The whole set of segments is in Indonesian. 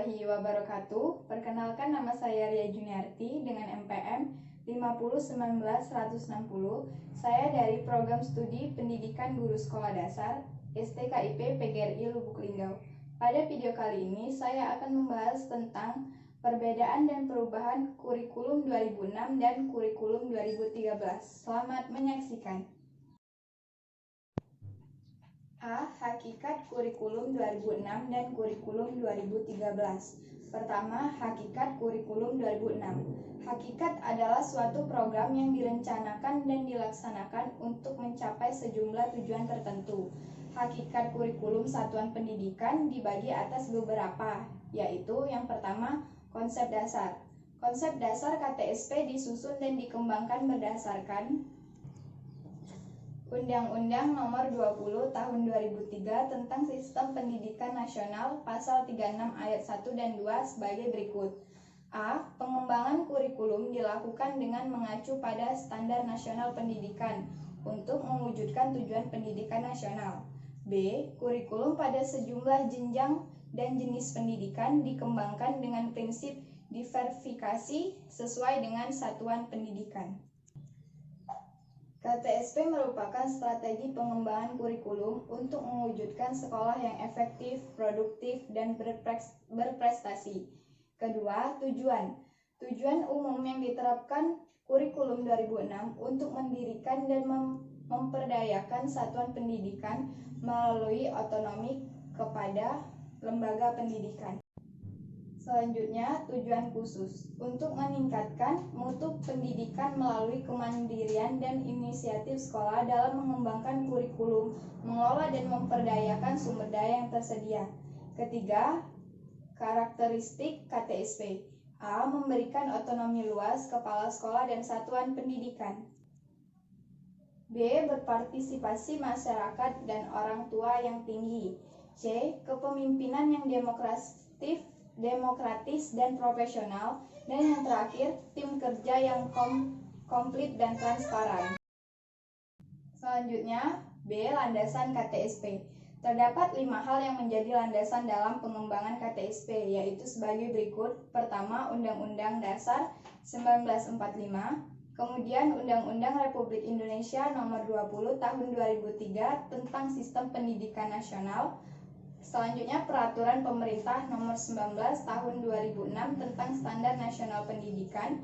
warahmatullahi wabarakatuh. Perkenalkan, nama saya Ria Juniarti dengan MPM 5019160. Saya dari Program Studi Pendidikan Guru Sekolah Dasar STKIP PGRI Lubuk Linggau. Pada video kali ini saya akan membahas tentang perbedaan dan perubahan kurikulum 2006 dan kurikulum 2013. Selamat menyaksikan. A. Hakikat kurikulum 2006 dan kurikulum 2013. Pertama, hakikat kurikulum 2006. Hakikat adalah suatu program yang direncanakan dan dilaksanakan untuk mencapai sejumlah tujuan tertentu. Hakikat kurikulum satuan pendidikan dibagi atas beberapa, yaitu yang pertama, konsep dasar. Konsep dasar KTSP disusun dan dikembangkan berdasarkan Undang-Undang Nomor 20 Tahun 2003 tentang Sistem Pendidikan Nasional Pasal 36 Ayat 1 dan 2 sebagai berikut. A. Pengembangan kurikulum dilakukan dengan mengacu pada standar nasional pendidikan untuk mewujudkan tujuan pendidikan nasional. B. Kurikulum pada sejumlah jenjang dan jenis pendidikan dikembangkan dengan prinsip diverifikasi sesuai dengan satuan pendidikan. KTSP merupakan strategi pengembangan kurikulum untuk mewujudkan sekolah yang efektif, produktif, dan berprestasi. Kedua, tujuan. Tujuan umum yang diterapkan kurikulum 2006 untuk mendirikan dan memperdayakan satuan pendidikan melalui otonomi kepada lembaga pendidikan. Selanjutnya, tujuan khusus untuk meningkatkan mutu pendidikan melalui kemandirian dan inisiatif sekolah dalam mengembangkan kurikulum, mengelola dan memperdayakan sumber daya yang tersedia. Ketiga, karakteristik KTSP. A. Memberikan otonomi luas kepala sekolah dan satuan pendidikan. B. Berpartisipasi masyarakat dan orang tua yang tinggi. C. Kepemimpinan yang demokratis dan profesional, dan yang terakhir, tim kerja yang komplit dan transparan. Selanjutnya, B. Landasan KTSP. Terdapat 5 hal yang menjadi landasan dalam pengembangan KTSP, yaitu sebagai berikut. Pertama, Undang-Undang Dasar 1945, kemudian Undang-Undang Republik Indonesia Nomor 20 Tahun 2003 tentang Sistem Pendidikan Nasional. Selanjutnya, Peraturan Pemerintah Nomor 19 Tahun 2006 tentang Standar Nasional Pendidikan.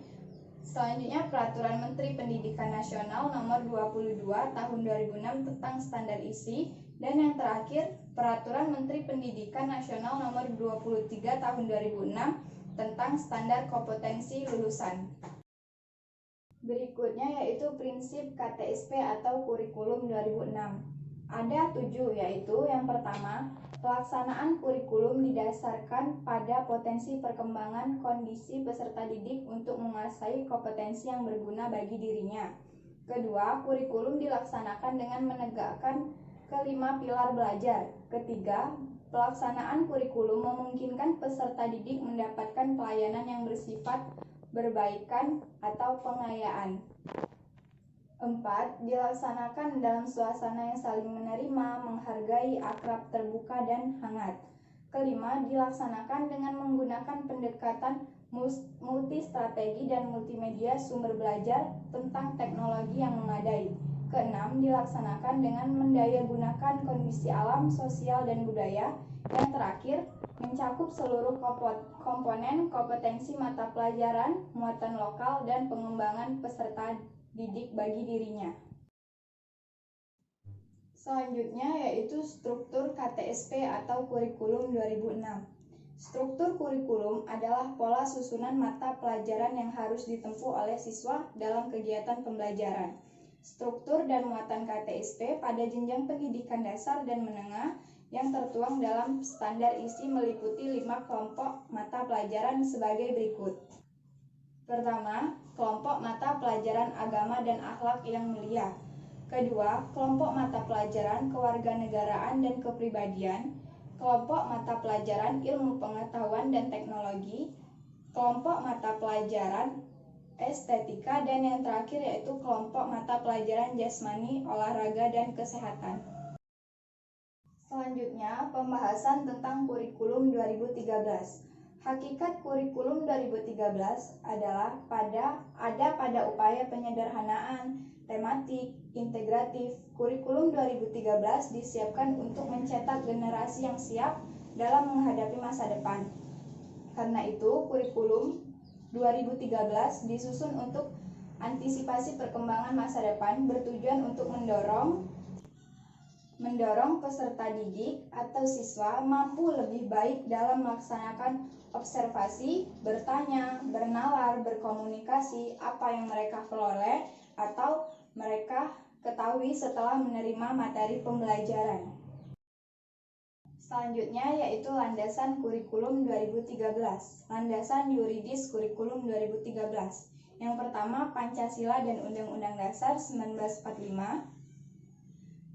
Selanjutnya, Peraturan Menteri Pendidikan Nasional Nomor 22 Tahun 2006 tentang Standar Isi. Dan yang terakhir, Peraturan Menteri Pendidikan Nasional Nomor 23 Tahun 2006 tentang Standar Kompetensi Lulusan. Berikutnya yaitu prinsip KTSP atau kurikulum 2006. Ada 7, yaitu yang pertama, pelaksanaan kurikulum didasarkan pada potensi perkembangan kondisi peserta didik untuk menguasai kompetensi yang berguna bagi dirinya. Kedua, kurikulum dilaksanakan dengan menegakkan kelima pilar belajar. Ketiga, pelaksanaan kurikulum memungkinkan peserta didik mendapatkan pelayanan yang bersifat perbaikan atau pengayaan. 4. Dilaksanakan dalam suasana yang saling menerima, menghargai, akrab, terbuka, dan hangat. Kelima, dilaksanakan dengan menggunakan pendekatan multistrategi dan multimedia sumber belajar tentang teknologi yang memadai. Keenam, dilaksanakan dengan mendayagunakan kondisi alam, sosial, dan budaya. Yang terakhir, mencakup seluruh komponen kompetensi mata pelajaran, muatan lokal, dan pengembangan peserta didik bagi dirinya. Selanjutnya yaitu struktur KTSP atau kurikulum 2006. Struktur kurikulum adalah pola susunan mata pelajaran yang harus ditempuh oleh siswa dalam kegiatan pembelajaran. Struktur dan muatan KTSP pada jenjang pendidikan dasar dan menengah yang tertuang dalam standar isi meliputi 5 kelompok mata pelajaran sebagai berikut. Pertama, kelompok mata pelajaran agama dan akhlak yang mulia. Kedua, kelompok mata pelajaran kewarganegaraan dan kepribadian. Kelompok mata pelajaran ilmu pengetahuan dan teknologi. Kelompok mata pelajaran estetika, dan yang terakhir yaitu kelompok mata pelajaran jasmani, olahraga, dan kesehatan. Selanjutnya, pembahasan tentang kurikulum 2013. Hakikat kurikulum 2013 adalah pada upaya penyederhanaan, tematik, integratif. Kurikulum 2013 disiapkan untuk mencetak generasi yang siap dalam menghadapi masa depan. Karena itu, kurikulum 2013 disusun untuk antisipasi perkembangan masa depan, bertujuan untuk mendorong peserta didik atau siswa mampu lebih baik dalam melaksanakan observasi, bertanya, bernalar, berkomunikasi apa yang mereka peroleh atau mereka ketahui setelah menerima materi pembelajaran. Selanjutnya yaitu landasan kurikulum 2013. Landasan yuridis kurikulum 2013. Yang pertama, Pancasila dan Undang-Undang Dasar 1945.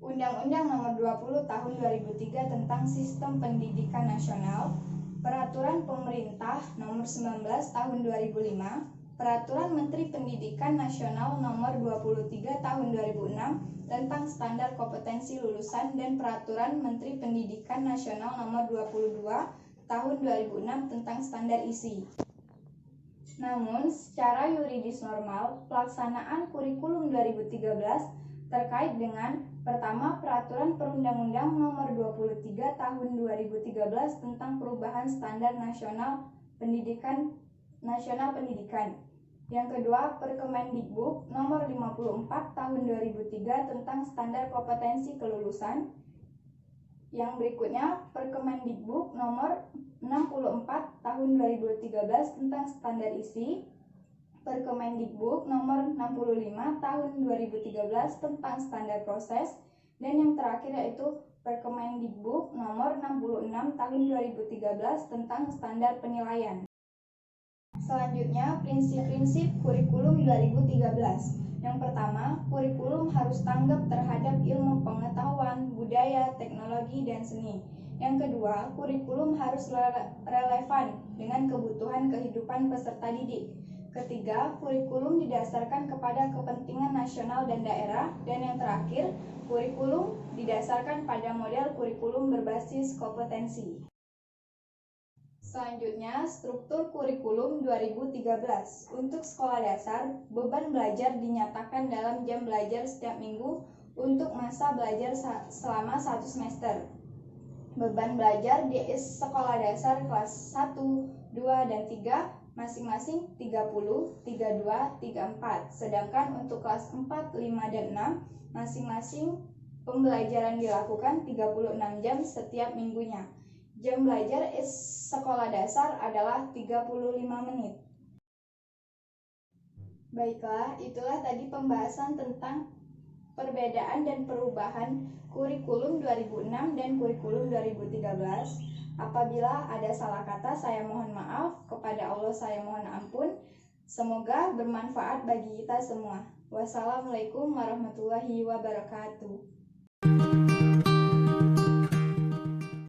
Undang-Undang Nomor 20 Tahun 2003 tentang Sistem Pendidikan Nasional, Peraturan Pemerintah Nomor 19 Tahun 2005, Peraturan Menteri Pendidikan Nasional Nomor 23 Tahun 2006 tentang Standar Kompetensi Lulusan, dan Peraturan Menteri Pendidikan Nasional Nomor 22 Tahun 2006 tentang Standar Isi. Namun, secara yuridis normal, pelaksanaan kurikulum 2013 terkait dengan pertama, Peraturan Perundang-Undang Nomor 23 Tahun 2013 tentang perubahan standar nasional pendidikan. Yang kedua, Perkemendikbud Nomor 54 Tahun 2003 tentang standar kompetensi kelulusan. Yang berikutnya, Perkemendikbud Nomor 64 Tahun 2013 tentang standar isi. Perkemendikbud Nomor 65 Tahun 2013 tentang standar proses, dan yang terakhir yaitu Perkemendikbud Nomor 66 Tahun 2013 tentang standar penilaian. Selanjutnya, prinsip-prinsip kurikulum 2013. Yang pertama, kurikulum harus tanggap terhadap ilmu pengetahuan, budaya, teknologi, dan seni. Yang kedua, kurikulum harus relevan dengan kebutuhan kehidupan peserta didik. Ketiga, kurikulum didasarkan kepada kepentingan nasional dan daerah. Dan yang terakhir, kurikulum didasarkan pada model kurikulum berbasis kompetensi. Selanjutnya, struktur kurikulum 2013. Untuk sekolah dasar, beban belajar dinyatakan dalam jam belajar setiap minggu untuk masa belajar selama 1 semester. Beban belajar di sekolah dasar kelas 1, 2, dan 3 masing-masing 30, 32, 34. Sedangkan untuk kelas 4, 5, dan 6 masing-masing pembelajaran dilakukan 36 jam setiap minggunya. Jam belajar sekolah dasar adalah 35 menit. Baiklah, itulah tadi pembahasan tentang perbedaan dan perubahan kurikulum 2006 dan kurikulum 2013. Apabila ada salah kata, saya mohon maaf. Kepada Allah saya mohon ampun. Semoga bermanfaat bagi kita semua. Wassalamualaikum warahmatullahi wabarakatuh.